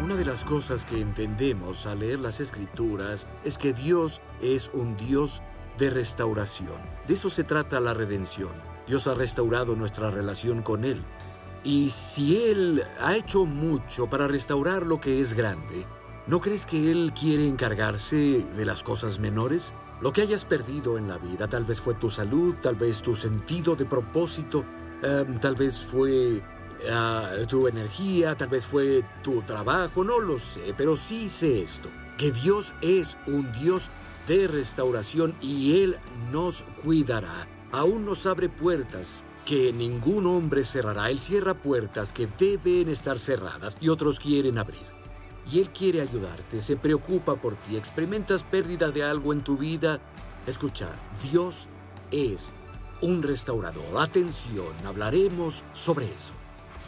Una de las cosas que entendemos al leer las Escrituras es que Dios es un Dios de restauración. De eso se trata la redención. Dios ha restaurado nuestra relación con Él. Y si Él ha hecho mucho para restaurar lo que es grande, ¿no crees que Él quiere encargarse de las cosas menores? Lo que hayas perdido en la vida, tal vez fue tu salud, tal vez tu sentido de propósito, tal vez fue tu energía, tal vez fue tu trabajo, no lo sé, pero sí sé esto, que Dios es un Dios de restauración y Él nos cuidará. Aún nos abre puertas que ningún hombre cerrará. Él cierra puertas que deben estar cerradas y otros quieren abrir. Y Él quiere ayudarte, se preocupa por ti. ¿Experimentas pérdida de algo en tu vida? Escucha, Dios es un restaurador. Atención, hablaremos sobre eso.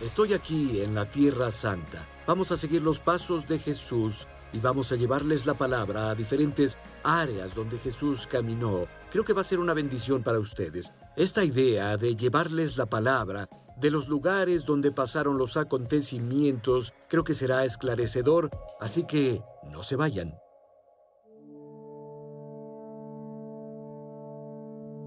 Estoy aquí en la Tierra Santa. Vamos a seguir los pasos de Jesús y vamos a llevarles la palabra a diferentes áreas donde Jesús caminó. Creo que va a ser una bendición para ustedes. Esta idea de llevarles la palabra de los lugares donde pasaron los acontecimientos, creo que será esclarecedor, así que no se vayan.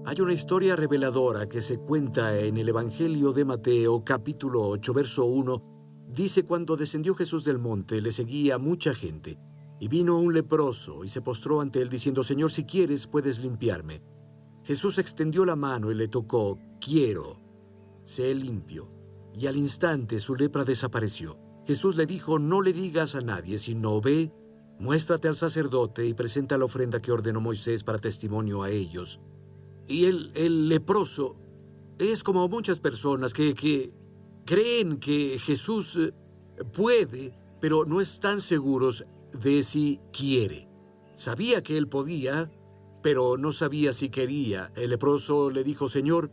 Hay una historia reveladora que se cuenta en el Evangelio de Mateo, capítulo 8, verso 1. Dice: cuando descendió Jesús del monte, le seguía mucha gente. Y vino un leproso y se postró ante él, diciendo: Señor, si quieres, puedes limpiarme. Jesús extendió la mano y le tocó. Quiero, sé limpio. Y al instante su lepra desapareció. Jesús le dijo: no le digas a nadie, sino ve, muéstrate al sacerdote y presenta la ofrenda que ordenó Moisés para testimonio a ellos. Y el leproso es como muchas personas que creen que Jesús puede, pero no están seguros de si quiere. Sabía que él podía, pero no sabía si quería. El leproso le dijo: Señor,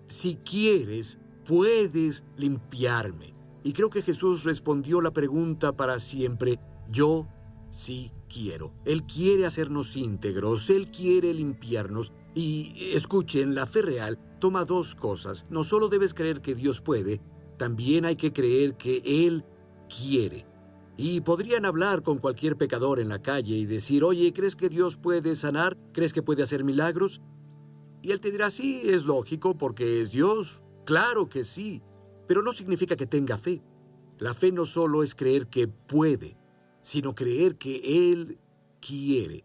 si quieres, puedes limpiarme. Y creo que Jesús respondió la pregunta para siempre: yo sí quiero. Él quiere hacernos íntegros, Él quiere limpiarnos. Y escuchen, la fe real toma dos cosas. No solo debes creer que Dios puede, también hay que creer que Él quiere. Y podrían hablar con cualquier pecador en la calle y decir: oye, ¿crees que Dios puede sanar? ¿Crees que puede hacer milagros? Y Él te dirá: sí, es lógico, porque es Dios. Claro que sí, pero no significa que tenga fe. La fe no solo es creer que puede, sino creer que Él quiere.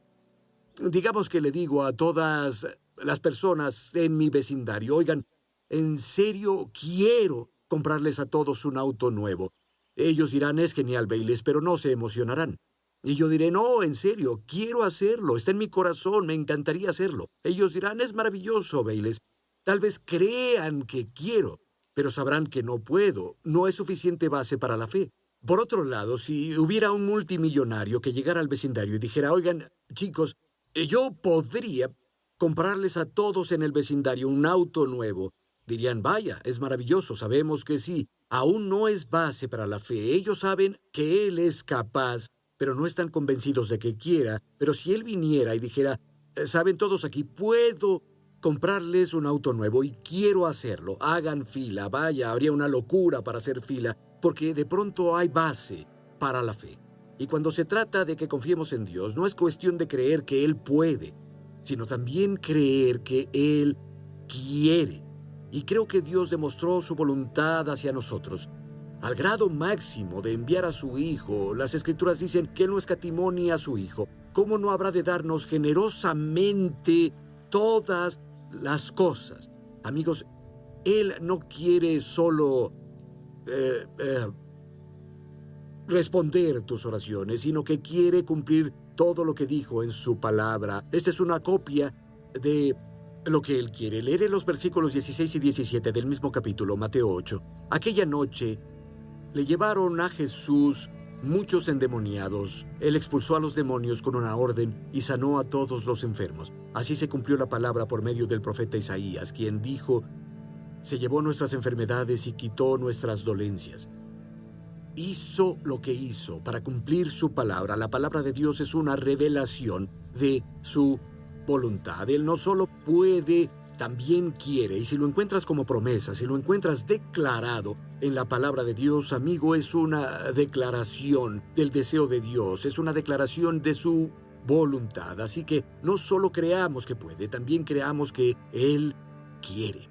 Digamos que le digo a todas las personas en mi vecindario: oigan, en serio quiero comprarles a todos un auto nuevo. Ellos dirán: es genial, Bayless, pero no se emocionarán. Y yo diré: no, en serio, quiero hacerlo, está en mi corazón, me encantaría hacerlo. Ellos dirán: es maravilloso, Bayless. Tal vez crean que quiero, pero sabrán que no puedo. No es suficiente base para la fe. Por otro lado, si hubiera un multimillonario que llegara al vecindario y dijera: oigan, chicos, yo podría comprarles a todos en el vecindario un auto nuevo, dirían: vaya, es maravilloso, sabemos que sí. Aún no es base para la fe. Ellos saben que Él es capaz, pero no están convencidos de que quiera. Pero si Él viniera y dijera: saben todos aquí, puedo comprarles un auto nuevo y quiero hacerlo, hagan fila, vaya, habría una locura para hacer fila, porque de pronto hay base para la fe. Y cuando se trata de que confiemos en Dios, no es cuestión de creer que Él puede, sino también creer que Él quiere. Y creo que Dios demostró su voluntad hacia nosotros, al grado máximo de enviar a su Hijo. Las Escrituras dicen que Él no escatimó ni a su Hijo. ¿Cómo no habrá de darnos generosamente todas las cosas? Amigos, Él no quiere solo responder tus oraciones, sino que quiere cumplir todo lo que dijo en su palabra. Esta es una copia de lo que Él quiere. Leeré los versículos 16 y 17 del mismo capítulo, Mateo 8. Aquella noche le llevaron a Jesús muchos endemoniados. Él expulsó a los demonios con una orden y sanó a todos los enfermos. Así se cumplió la palabra por medio del profeta Isaías, quien dijo: se llevó nuestras enfermedades y quitó nuestras dolencias. Hizo lo que hizo para cumplir su palabra. La palabra de Dios es una revelación de su voluntad. Él no solo puede, también quiere. Y si lo encuentras como promesa, si lo encuentras declarado, en la palabra de Dios, amigo, es una declaración del deseo de Dios, es una declaración de su voluntad. Así que no solo creamos que puede, también creamos que Él quiere.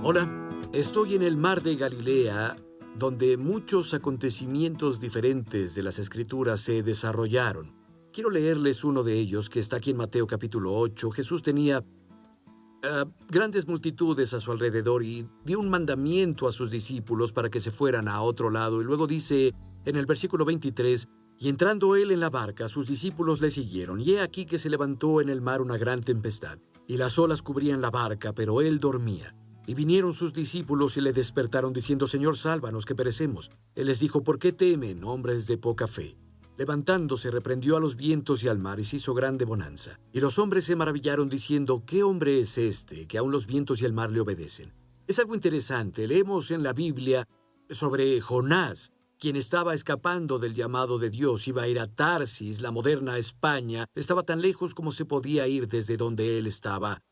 Hola, estoy en el mar de Galilea, donde muchos acontecimientos diferentes de las Escrituras se desarrollaron. Quiero leerles uno de ellos que está aquí en Mateo capítulo 8. Jesús tenía grandes multitudes a su alrededor y dio un mandamiento a sus discípulos para que se fueran a otro lado. Y luego dice en el versículo 23, y entrando él en la barca, sus discípulos le siguieron. Y he aquí que se levantó en el mar una gran tempestad, y las olas cubrían la barca, pero él dormía. Y vinieron sus discípulos y le despertaron diciendo, Señor, sálvanos, que perecemos. Él les dijo, ¿por qué temen, hombres de poca fe? Levantándose, reprendió a los vientos y al mar, y se hizo grande bonanza. Y los hombres se maravillaron diciendo, ¿qué hombre es este, que aun los vientos y el mar le obedecen? Es algo interesante. Leemos en la Biblia sobre Jonás, quien estaba escapando del llamado de Dios. Iba a ir a Tarsis, la moderna España. Estaba tan lejos como se podía ir desde donde él estaba.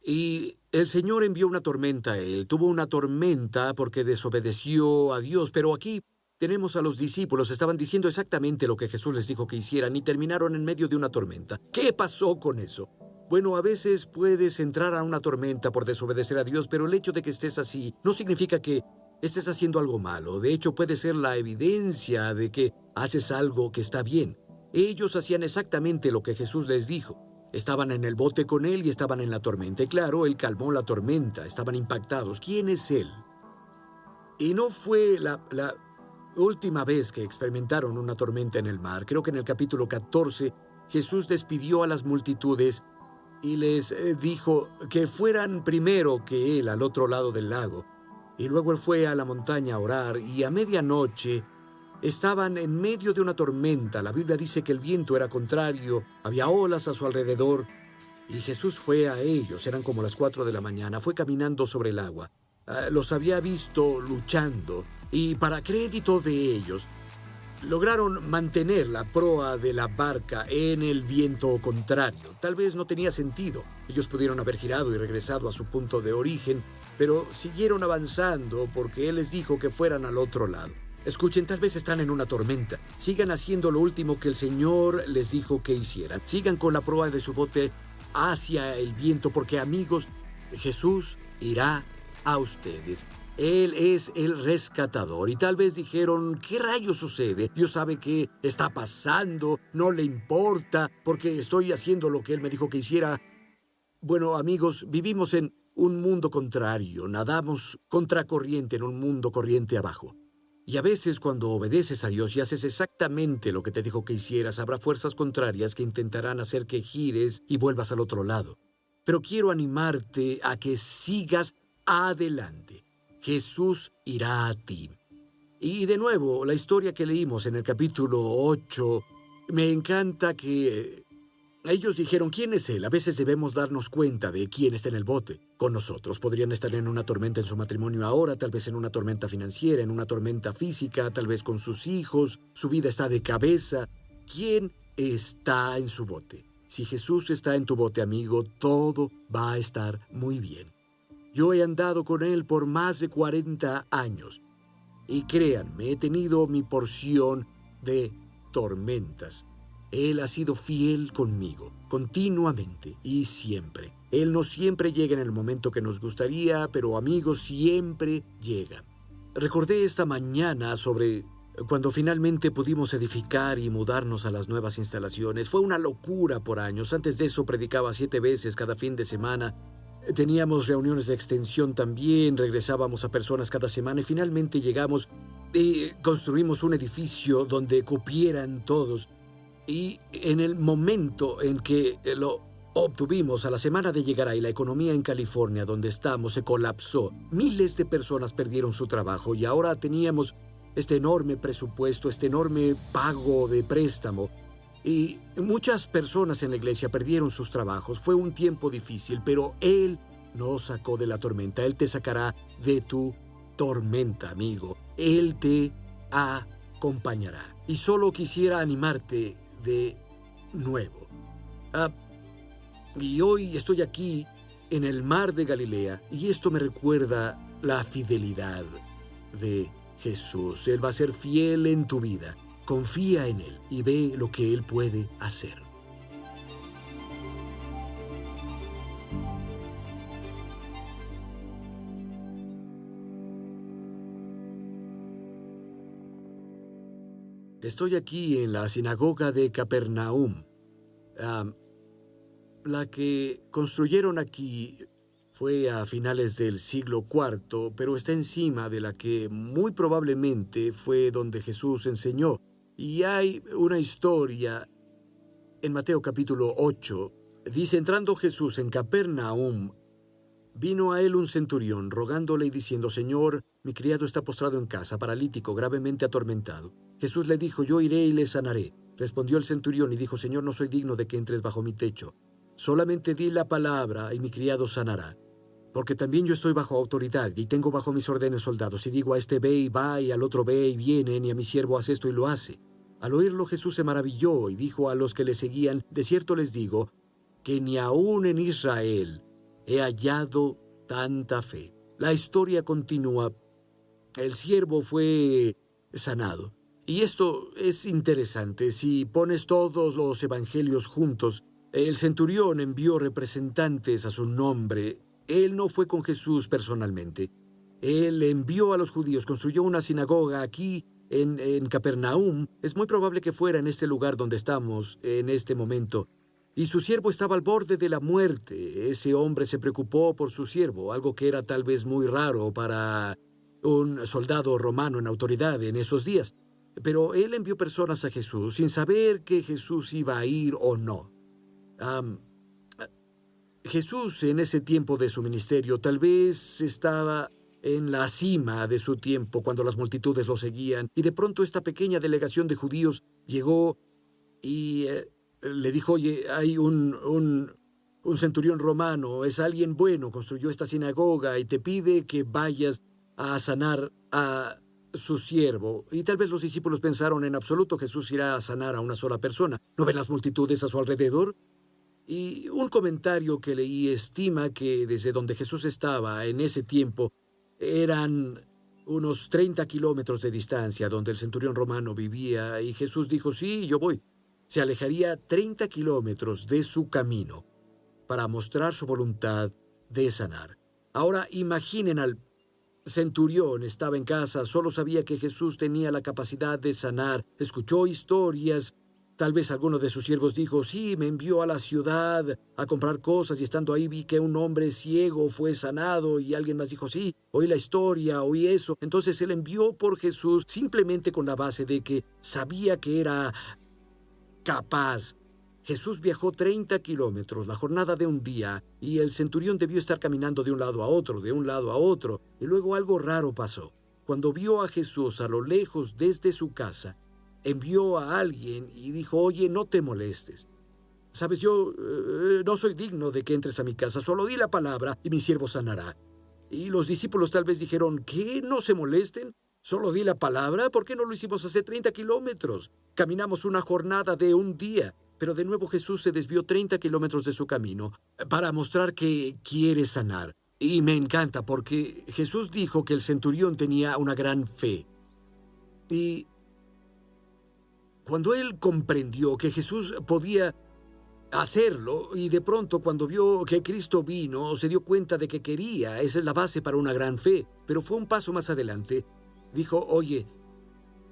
Y el Señor envió una tormenta a él. Tuvo una tormenta porque desobedeció a Dios. Pero aquí tenemos a los discípulos. Estaban diciendo exactamente lo que Jesús les dijo que hicieran y terminaron en medio de una tormenta. ¿Qué pasó con eso? Bueno, a veces puedes entrar a una tormenta por desobedecer a Dios, pero el hecho de que estés así no significa que estés haciendo algo malo. De hecho, puede ser la evidencia de que haces algo que está bien. Ellos hacían exactamente lo que Jesús les dijo. Estaban en el bote con él y estaban en la tormenta. Y claro, él calmó la tormenta. Estaban impactados. ¿Quién es él? Y no fue la última vez que experimentaron una tormenta en el mar. Creo que en el capítulo 14, Jesús despidió a las multitudes y les dijo que fueran primero que él al otro lado del lago. Y luego él fue a la montaña a orar y a medianoche estaban en medio de una tormenta. La Biblia dice que el viento era contrario, había olas a su alrededor, y Jesús fue a ellos. Eran como las 4 de la mañana, fue caminando sobre el agua. Los había visto luchando, y para crédito de ellos, lograron mantener la proa de la barca en el viento contrario. Tal vez no tenía sentido. Ellos pudieron haber girado y regresado a su punto de origen, pero siguieron avanzando porque Él les dijo que fueran al otro lado. Escuchen, tal vez están en una tormenta. Sigan haciendo lo último que el Señor les dijo que hicieran. Sigan con la proa de su bote hacia el viento, porque, amigos, Jesús irá a ustedes. Él es el rescatador. Y tal vez dijeron, ¿qué rayos sucede? Dios sabe qué está pasando, no le importa, porque estoy haciendo lo que Él me dijo que hiciera. Bueno, amigos, vivimos en un mundo contrario. Nadamos contracorriente en un mundo corriente abajo. Y a veces cuando obedeces a Dios y haces exactamente lo que te dijo que hicieras, habrá fuerzas contrarias que intentarán hacer que gires y vuelvas al otro lado. Pero quiero animarte a que sigas adelante. Jesús irá a ti. Y de nuevo, la historia que leímos en el capítulo 8, me encanta que ellos dijeron, ¿quién es él? A veces debemos darnos cuenta de quién está en el bote con nosotros. Podrían estar en una tormenta en su matrimonio ahora, tal vez en una tormenta financiera, en una tormenta física, tal vez con sus hijos, su vida está de cabeza. ¿Quién está en su bote? Si Jesús está en tu bote, amigo, todo va a estar muy bien. Yo he andado con Él por más de 40 años y créanme, he tenido mi porción de tormentas. Él ha sido fiel conmigo, continuamente y siempre. Él no siempre llega en el momento que nos gustaría, pero amigos, siempre llega. Recordé esta mañana sobre cuando finalmente pudimos edificar y mudarnos a las nuevas instalaciones. Fue una locura por años. Antes de eso predicaba 7 veces cada fin de semana. Teníamos reuniones de extensión también, regresábamos a personas cada semana y finalmente llegamos y construimos un edificio donde cupieran todos. Y en el momento en que lo obtuvimos, a la semana de llegar ahí, la economía en California, donde estamos, se colapsó. Miles de personas perdieron su trabajo y ahora teníamos este enorme presupuesto, este enorme pago de préstamo. Y muchas personas en la iglesia perdieron sus trabajos. Fue un tiempo difícil, pero Él nos sacó de la tormenta. Él te sacará de tu tormenta, amigo. Él te acompañará. Y solo quisiera animarte de nuevo. Y hoy estoy aquí en el mar de Galilea, y esto me recuerda la fidelidad de Jesús. Él va a ser fiel en tu vida. Confía en Él y ve lo que Él puede hacer. Estoy aquí en la sinagoga de Capernaum. La que construyeron aquí fue a finales del siglo IV, pero está encima de la que muy probablemente fue donde Jesús enseñó. Y hay una historia en Mateo capítulo 8. Dice, entrando Jesús en Capernaum, vino a él un centurión, rogándole y diciendo, Señor, mi criado está postrado en casa, paralítico, gravemente atormentado. Jesús le dijo, yo iré y le sanaré. Respondió el centurión y dijo, Señor, no soy digno de que entres bajo mi techo. Solamente di la palabra y mi criado sanará. Porque también yo estoy bajo autoridad y tengo bajo mis órdenes soldados. Y digo a este ve y va, y al otro ve y viene, y a mi siervo hace esto y lo hace. Al oírlo Jesús se maravilló y dijo a los que le seguían, de cierto les digo, que ni aún en Israel he hallado tanta fe. La historia continúa. El siervo fue sanado. Y esto es interesante. Si pones todos los evangelios juntos, el centurión envió representantes a su nombre. Él no fue con Jesús personalmente. Él envió a los judíos, construyó una sinagoga aquí en Capernaum. Es muy probable que fuera en este lugar donde estamos en este momento. Y su siervo estaba al borde de la muerte. Ese hombre se preocupó por su siervo, algo que era tal vez muy raro para un soldado romano en autoridad en esos días. Pero él envió personas a Jesús sin saber que Jesús iba a ir o no. Jesús en ese tiempo de su ministerio tal vez estaba en la cima de su tiempo cuando las multitudes lo seguían, y de pronto esta pequeña delegación de judíos llegó y le dijo, oye, hay un centurión romano, es alguien bueno, construyó esta sinagoga y te pide que vayas a sanar a su siervo. Y tal vez los discípulos pensaron, en absoluto Jesús irá a sanar a una sola persona. ¿No ven las multitudes a su alrededor? Y un comentario que leí estima que desde donde Jesús estaba en ese tiempo eran unos 30 kilómetros de distancia donde el centurión romano vivía, y Jesús dijo, sí, yo voy. Se alejaría 30 kilómetros de su camino para mostrar su voluntad de sanar. Ahora imaginen al centurión, estaba en casa, solo sabía que Jesús tenía la capacidad de sanar, escuchó historias. Tal vez alguno de sus siervos dijo, sí, me envió a la ciudad a comprar cosas y estando ahí vi que un hombre ciego fue sanado, y alguien más dijo, sí, oí la historia, oí eso. Entonces él envió por Jesús simplemente con la base de que sabía que era capaz. Jesús viajó 30 kilómetros, la jornada de un día, y el centurión debió estar caminando de un lado a otro, y luego algo raro pasó. Cuando vio a Jesús a lo lejos desde su casa, envió a alguien y dijo, oye, no te molestes. Sabes, yo no soy digno de que entres a mi casa, solo di la palabra y mi siervo sanará. Y los discípulos tal vez dijeron, ¿qué? ¿No se molesten? ¿Solo di la palabra? ¿Por qué no lo hicimos hace 30 kilómetros? Caminamos una jornada de un día. Pero de nuevo Jesús se desvió 30 kilómetros de su camino para mostrar que quiere sanar. Y me encanta porque Jesús dijo que el centurión tenía una gran fe. Y cuando él comprendió que Jesús podía hacerlo, y de pronto cuando vio que Cristo vino, se dio cuenta de que quería. Esa es la base para una gran fe. Pero fue un paso más adelante. Dijo, oye,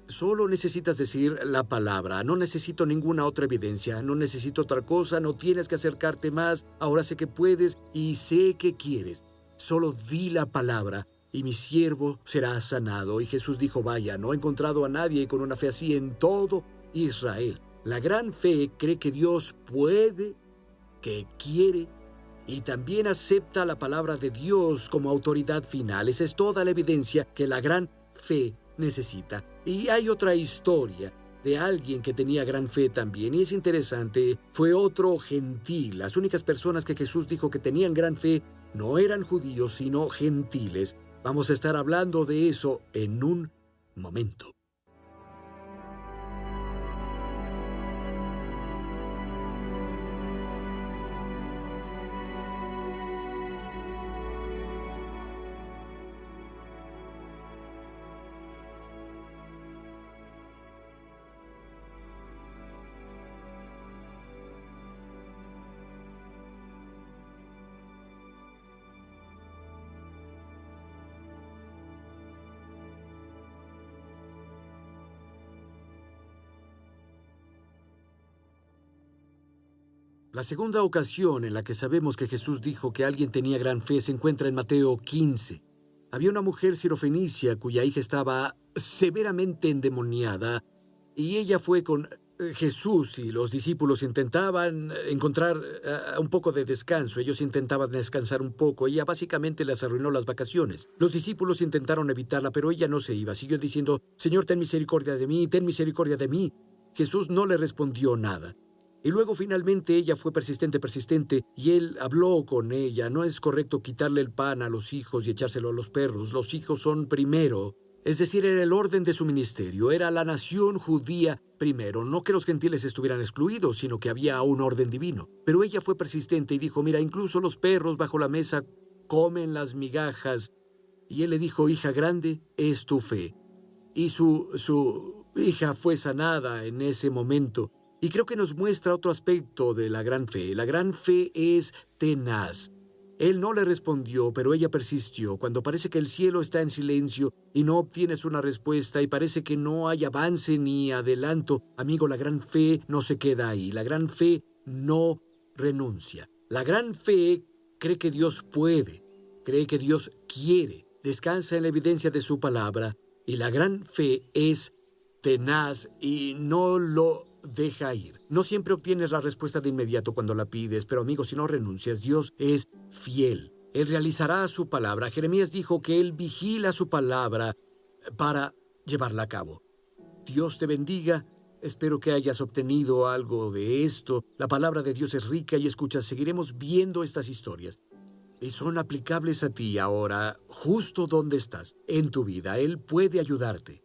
solo necesitas decir la palabra, no necesito ninguna otra evidencia, no necesito otra cosa, no tienes que acercarte más, ahora sé que puedes y sé que quieres. Solo di la palabra y mi siervo será sanado. Y Jesús dijo, vaya, no he encontrado a nadie con una fe así en todo Israel. La gran fe cree que Dios puede, que quiere, y también acepta la palabra de Dios como autoridad final. Esa es toda la evidencia que la gran fe necesita. Y hay otra historia de alguien que tenía gran fe también, y es interesante. Fue otro gentil. Las únicas personas que Jesús dijo que tenían gran fe No eran judíos, sino gentiles. Vamos a estar hablando de eso en un momento. La segunda ocasión en la que sabemos que Jesús dijo que alguien tenía gran fe se encuentra en Mateo 15. Había una mujer sirofenicia cuya hija estaba severamente endemoniada y ella fue con Jesús y los discípulos intentaban encontrar un poco de descanso. Ellos intentaban descansar un poco. Ella básicamente les arruinó las vacaciones. Los discípulos intentaron evitarla, pero ella no se iba. Siguió diciendo, Señor, ten misericordia de mí, ten misericordia de mí. Jesús no le respondió nada. Y luego finalmente ella fue persistente, y él habló con ella. No es correcto quitarle el pan a los hijos y echárselo a los perros. Los hijos son primero. Es decir, era el orden de su ministerio. Era la nación judía primero. No que los gentiles estuvieran excluidos, sino que había un orden divino. Pero ella fue persistente y dijo, mira, incluso los perros bajo la mesa comen las migajas. Y él le dijo, hija, grande es tu fe. Y su hija fue sanada en ese momento. Y creo que nos muestra otro aspecto de la gran fe. La gran fe es tenaz. Él no le respondió, pero ella persistió. Cuando parece que el cielo está en silencio y no obtienes una respuesta y parece que no hay avance ni adelanto, amigo, la gran fe no se queda ahí. La gran fe no renuncia. La gran fe cree que Dios puede, cree que Dios quiere, descansa en la evidencia de su palabra. Y la gran fe es tenaz y no lo deja ir. No siempre obtienes la respuesta de inmediato cuando la pides, pero amigo, si no renuncias, Dios es fiel. Él realizará su palabra. Jeremías dijo que Él vigila su palabra para llevarla a cabo. Dios te bendiga. Espero que hayas obtenido algo de esto. La palabra de Dios es rica y escucha, seguiremos viendo estas historias. Y son aplicables a ti ahora, justo donde estás, en tu vida. Él puede ayudarte.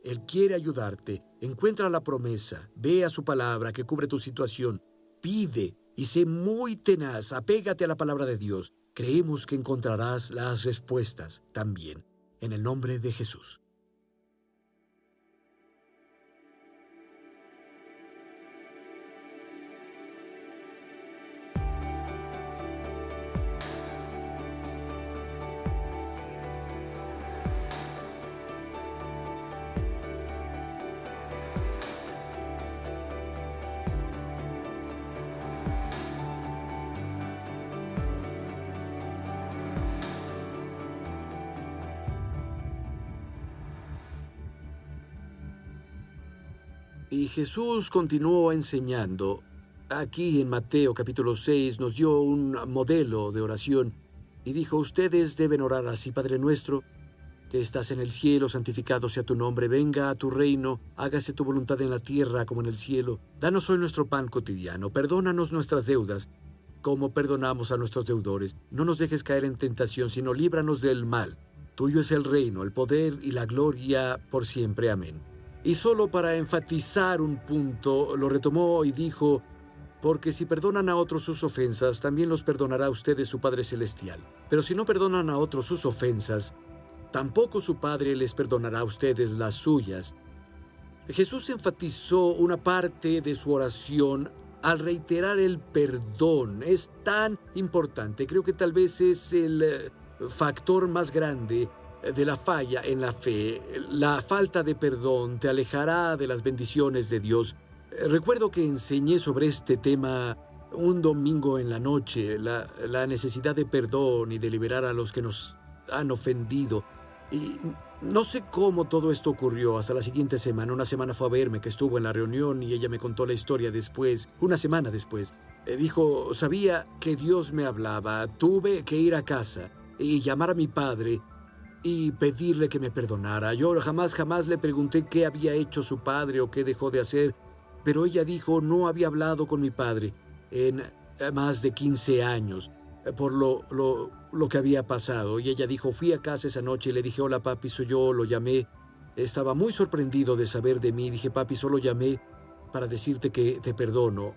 Él quiere ayudarte. Encuentra la promesa. Ve a su palabra que cubre tu situación. Pide y sé muy tenaz. Apégate a la palabra de Dios. Creemos que encontrarás las respuestas también. En el nombre de Jesús. Y Jesús continuó enseñando. Aquí en Mateo capítulo 6 nos dio un modelo de oración y dijo, ustedes deben orar así, Padre nuestro, que estás en el cielo, santificado sea tu nombre, venga a tu reino, hágase tu voluntad en la tierra como en el cielo. Danos hoy nuestro pan cotidiano, perdónanos nuestras deudas, como perdonamos a nuestros deudores. No nos dejes caer en tentación, sino líbranos del mal. Tuyo es el reino, el poder y la gloria por siempre. Amén. Y solo para enfatizar un punto, lo retomó y dijo, porque si perdonan a otros sus ofensas, también los perdonará a ustedes su Padre Celestial. Pero si no perdonan a otros sus ofensas, tampoco su Padre les perdonará a ustedes las suyas. Jesús enfatizó una parte de su oración al reiterar el perdón. Es tan importante. Creo que tal vez es el factor más grande de la falla en la fe. La falta de perdón te alejará de las bendiciones de Dios. Recuerdo que enseñé sobre este tema un domingo en la noche, la necesidad de perdón y de liberar a los que nos han ofendido. Y no sé cómo todo esto ocurrió hasta la siguiente semana. Una semana fue a verme, que estuvo en la reunión, y ella me contó la historia después, una semana después. Dijo, sabía que Dios me hablaba, tuve que ir a casa y llamar a mi padre y pedirle que me perdonara. Yo jamás le pregunté qué había hecho su padre o qué dejó de hacer, pero ella dijo, no había hablado con mi padre en más de 15 años. por lo que había pasado. Y ella dijo, fui a casa esa noche y le dije, hola papi, soy yo, lo llamé. Estaba muy sorprendido de saber de mí. Dije, papi, solo llamé para decirte que te perdono.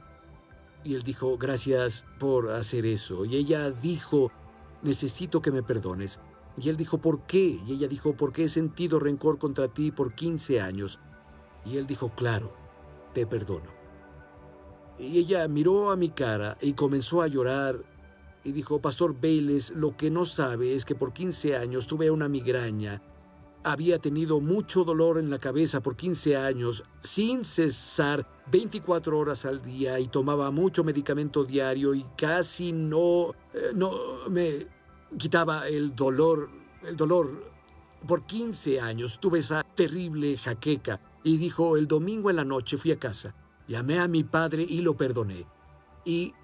Y él dijo, gracias por hacer eso. Y ella dijo, necesito que me perdones. Y él dijo, ¿por qué? Y ella dijo, porque he sentido rencor contra ti por 15 años. Y él dijo, claro, te perdono. Y ella miró a mi cara y comenzó a llorar y dijo, Pastor Bayless, lo que no sabe es que por 15 años tuve una migraña. Había tenido mucho dolor en la cabeza por 15 años, sin cesar, 24 horas al día, y tomaba mucho medicamento diario y casi no me quitaba el dolor. Por 15 años tuve esa terrible jaqueca. Y dijo, el domingo en la noche fui a casa, llamé a mi padre y lo perdoné. Y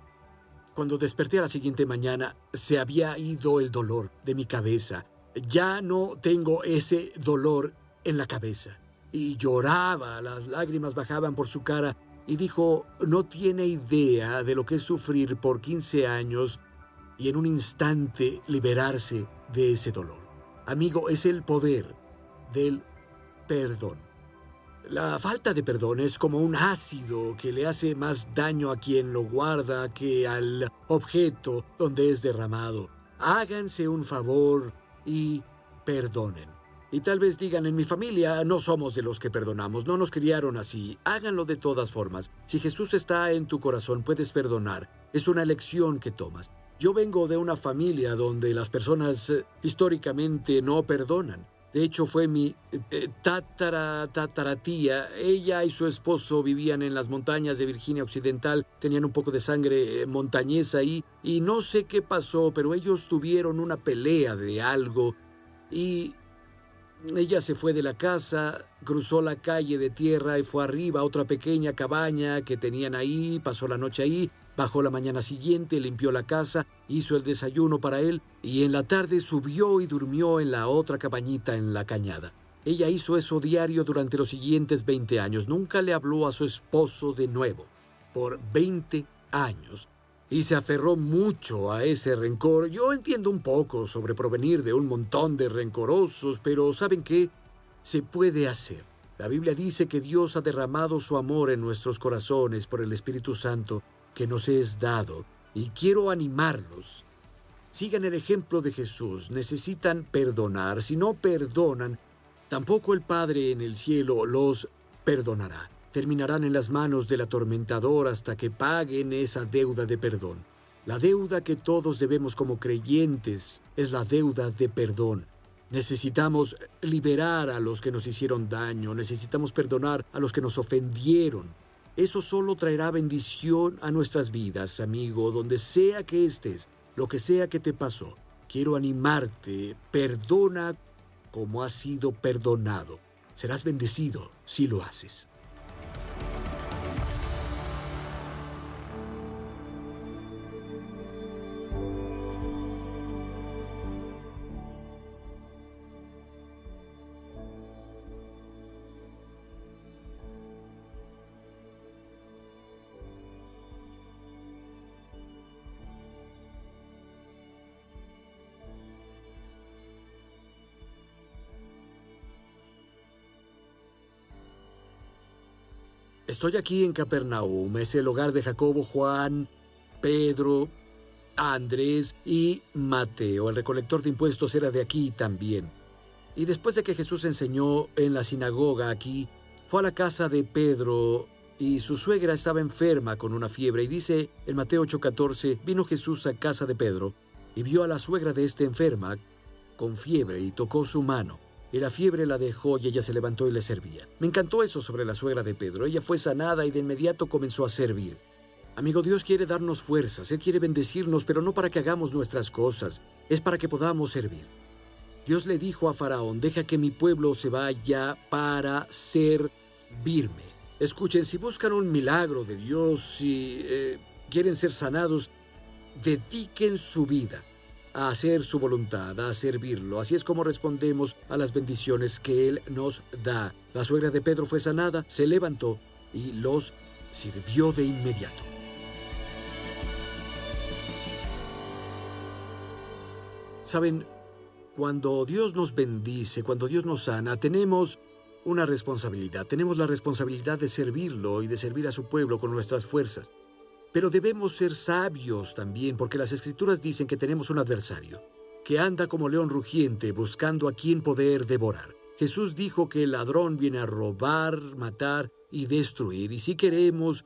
cuando desperté a la siguiente mañana, se había ido el dolor de mi cabeza. Ya no tengo ese dolor en la cabeza. Y lloraba, las lágrimas bajaban por su cara. Y dijo, no tiene idea de lo que es sufrir por 15 años y en un instante liberarse de ese dolor. Amigo, es el poder del perdón. La falta de perdón es como un ácido que le hace más daño a quien lo guarda que al objeto donde es derramado. Háganse un favor y perdonen. Y tal vez digan, en mi familia no somos de los que perdonamos, no nos criaron así. Háganlo de todas formas. Si Jesús está en tu corazón, puedes perdonar. Es una elección que tomas. Yo vengo de una familia donde las personas históricamente no perdonan. De hecho, fue mi tataratía. Ella y su esposo vivían en las montañas de Virginia Occidental. Tenían un poco de sangre montañesa ahí. Y no sé qué pasó, pero ellos tuvieron una pelea de algo. Y ella se fue de la casa, cruzó la calle de tierra y fue arriba a otra pequeña cabaña que tenían ahí. Pasó la noche ahí. Bajó la mañana siguiente, limpió la casa, hizo el desayuno para él y en la tarde subió y durmió en la otra cabañita en la cañada. Ella hizo eso diario durante los siguientes 20 años. Nunca le habló a su esposo de nuevo. Por 20 años. Y se aferró mucho a ese rencor. Yo entiendo un poco sobre provenir de un montón de rencorosos, pero ¿saben qué? Se puede hacer. La Biblia dice que Dios ha derramado su amor en nuestros corazones por el Espíritu Santo que nos es dado, y quiero animarlos. Sigan el ejemplo de Jesús. Necesitan perdonar. Si no perdonan, tampoco el Padre en el cielo los perdonará. Terminarán en las manos del atormentador hasta que paguen esa deuda de perdón. La deuda que todos debemos como creyentes es la deuda de perdón. Necesitamos liberar a los que nos hicieron daño. Necesitamos perdonar a los que nos ofendieron. Eso solo traerá bendición a nuestras vidas, amigo, donde sea que estés, lo que sea que te pasó. Quiero animarte, perdona como has sido perdonado. Serás bendecido si lo haces. Estoy aquí en Capernaum, es el hogar de Jacobo, Juan, Pedro, Andrés y Mateo. El recolector de impuestos era de aquí también. Y después de que Jesús enseñó en la sinagoga aquí, fue a la casa de Pedro y su suegra estaba enferma con una fiebre. Y dice en Mateo 8:14, vino Jesús a casa de Pedro y vio a la suegra de este enferma con fiebre y tocó su mano. Y la fiebre la dejó y ella se levantó y le servía. Me encantó eso sobre la suegra de Pedro. Ella fue sanada y de inmediato comenzó a servir. Amigo, Dios quiere darnos fuerzas. Él quiere bendecirnos, pero no para que hagamos nuestras cosas. Es para que podamos servir. Dios le dijo a Faraón, deja que mi pueblo se vaya para servirme. Escuchen, si buscan un milagro de Dios, si quieren ser sanados, dediquen su vida a hacer su voluntad, a servirlo. Así es como respondemos a las bendiciones que Él nos da. La suegra de Pedro fue sanada, se levantó y los sirvió de inmediato. Saben, cuando Dios nos bendice, cuando Dios nos sana, tenemos una responsabilidad. Tenemos la responsabilidad de servirlo y de servir a su pueblo con nuestras fuerzas. Pero debemos ser sabios también, porque las Escrituras dicen que tenemos un adversario, que anda como león rugiente buscando a quien poder devorar. Jesús dijo que el ladrón viene a robar, matar y destruir. Y si queremos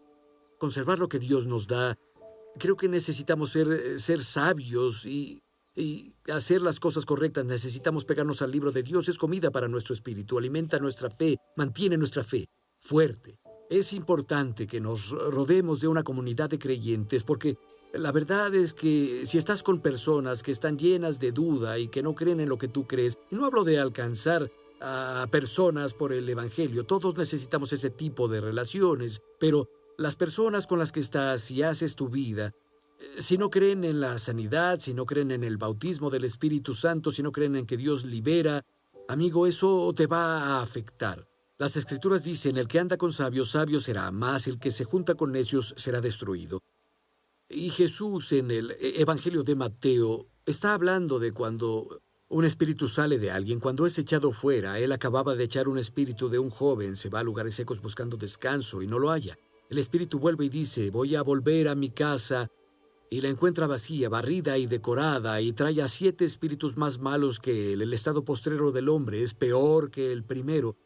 conservar lo que Dios nos da, creo que necesitamos ser sabios y hacer las cosas correctas. Necesitamos pegarnos al libro de Dios. Es comida para nuestro espíritu, alimenta nuestra fe, mantiene nuestra fe fuerte. Es importante que nos rodeemos de una comunidad de creyentes, porque la verdad es que si estás con personas que están llenas de duda y que no creen en lo que tú crees, y no hablo de alcanzar a personas por el Evangelio, todos necesitamos ese tipo de relaciones, pero las personas con las que estás y haces tu vida, si no creen en la sanidad, si no creen en el bautismo del Espíritu Santo, si no creen en que Dios libera, amigo, eso te va a afectar. Las Escrituras dicen, el que anda con sabios, sabio será, mas el que se junta con necios será destruido. Y Jesús en el Evangelio de Mateo está hablando de cuando un espíritu sale de alguien, cuando es echado fuera. Él acababa de echar un espíritu de un joven, se va a lugares secos buscando descanso y no lo halla. El espíritu vuelve y dice, voy a volver a mi casa, y la encuentra vacía, barrida y decorada, y trae a 7 espíritus más malos que él. El estado postrero del hombre es peor que el primero,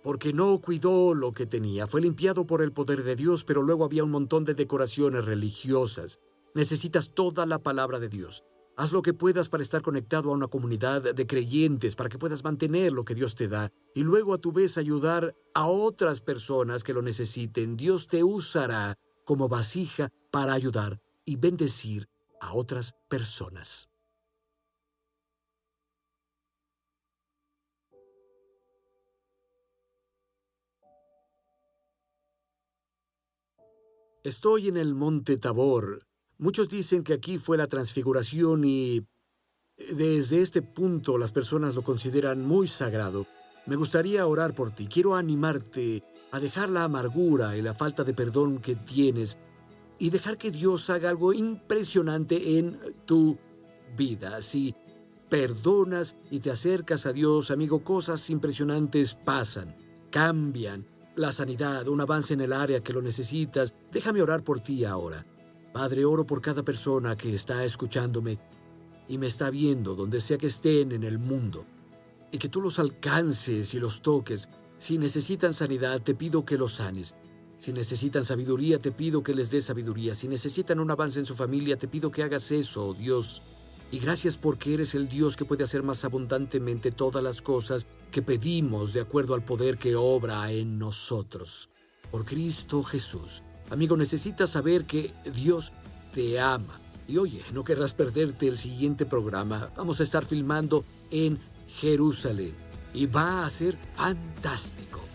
porque no cuidó lo que tenía. Fue limpiado por el poder de Dios, pero luego había un montón de decoraciones religiosas. Necesitas toda la palabra de Dios. Haz lo que puedas para estar conectado a una comunidad de creyentes, para que puedas mantener lo que Dios te da, y luego a tu vez ayudar a otras personas que lo necesiten. Dios te usará como vasija para ayudar y bendecir a otras personas. Estoy en el monte Tabor. Muchos dicen que aquí fue la transfiguración y desde este punto las personas lo consideran muy sagrado. Me gustaría orar por ti. Quiero animarte a dejar la amargura y la falta de perdón que tienes y dejar que Dios haga algo impresionante en tu vida. Si perdonas y te acercas a Dios, amigo, cosas impresionantes pasan, cambian. La sanidad, un avance en el área que lo necesitas. Déjame orar por ti ahora. Padre, oro por cada persona que está escuchándome y me está viendo donde sea que estén en el mundo, y que tú los alcances y los toques. Si necesitan sanidad, te pido que los sanes. Si necesitan sabiduría, te pido que les des sabiduría. Si necesitan un avance en su familia, te pido que hagas eso, Dios. Y gracias porque eres el Dios que puede hacer más abundantemente todas las cosas que pedimos de acuerdo al poder que obra en nosotros. Por Cristo Jesús. Amigo, necesitas saber que Dios te ama. Y oye, no querrás perderte el siguiente programa. Vamos a estar filmando en Jerusalén y va a ser fantástico.